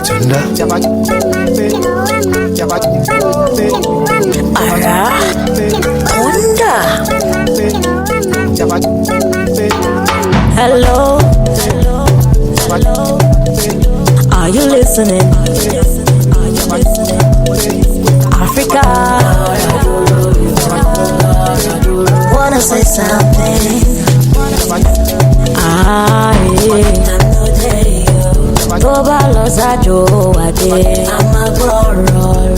Batunda. Ara Honda. Hello. Are you listening? Africa. Wanna say something? Tó bá lọ sájò wádé, a máa gbọ́rọ̀